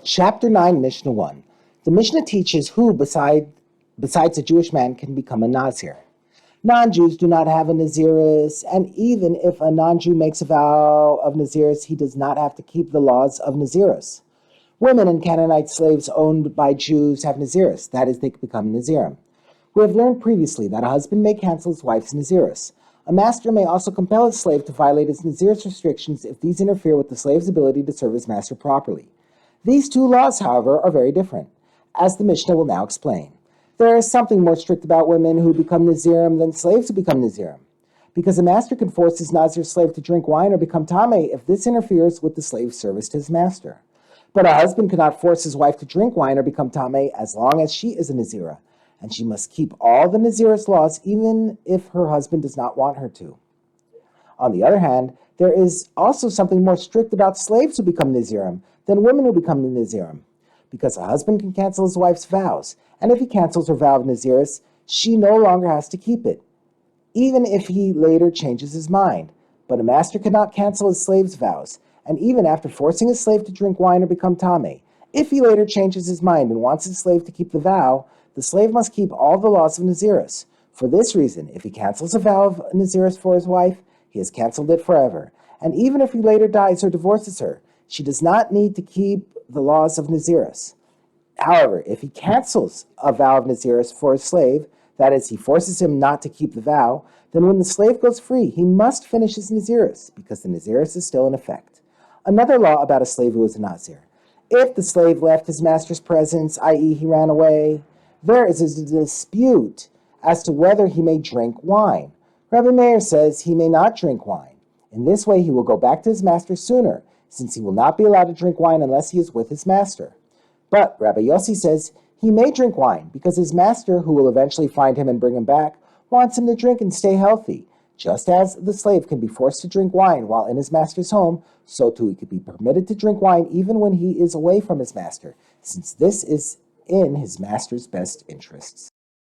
Chapter 9, Mishnah 1. The Mishnah teaches who, besides a Jewish man, can become a Nazir. Non-Jews do not have a Naziris, and even if a non-Jew makes a vow of Naziris, he does not have to keep the laws of Naziris. Women and Canaanite slaves owned by Jews have Naziris, that is, they can become Nazirim. We have learned previously that a husband may cancel his wife's Naziris. A master may also compel his slave to violate his Naziris restrictions if these interfere with the slave's ability to serve his master properly. These two laws, however, are very different, as the Mishnah will now explain. There is something more strict about women who become Nazirim than slaves who become Nazirim, because a master can force his Nazir slave to drink wine or become Tameh if this interferes with the slave's service to his master. But a husband cannot force his wife to drink wine or become Tameh as long as she is a Nazirah, and she must keep all the Nazir's laws even if her husband does not want her to. On the other hand, there is also something more strict about slaves who become Nazirim than women who become Nazirim, because a husband can cancel his wife's vows, and if he cancels her vow of Naziris, she no longer has to keep it, even if he later changes his mind. But a master cannot cancel his slave's vows, and even after forcing his slave to drink wine or become Tameh, if he later changes his mind and wants his slave to keep the vow, the slave must keep all the laws of Naziris. For this reason, if he cancels a vow of Naziris for his wife, he has canceled it forever. And even if he later dies or divorces her, she does not need to keep the laws of Naziris. However, if he cancels a vow of Naziris for his slave, that is, he forces him not to keep the vow, then when the slave goes free, he must finish his Naziris, because the Naziris is still in effect. Another law about a slave who is a Nazir. If the slave left his master's presence, i.e. he ran away, there is a dispute as to whether he may drink wine. Rabbi Meir says he may not drink wine. In this way, he will go back to his master sooner, since he will not be allowed to drink wine unless he is with his master. But Rabbi Yossi says he may drink wine because his master, who will eventually find him and bring him back, wants him to drink and stay healthy. Just as the slave can be forced to drink wine while in his master's home, so too he could be permitted to drink wine even when he is away from his master, since this is in his master's best interests.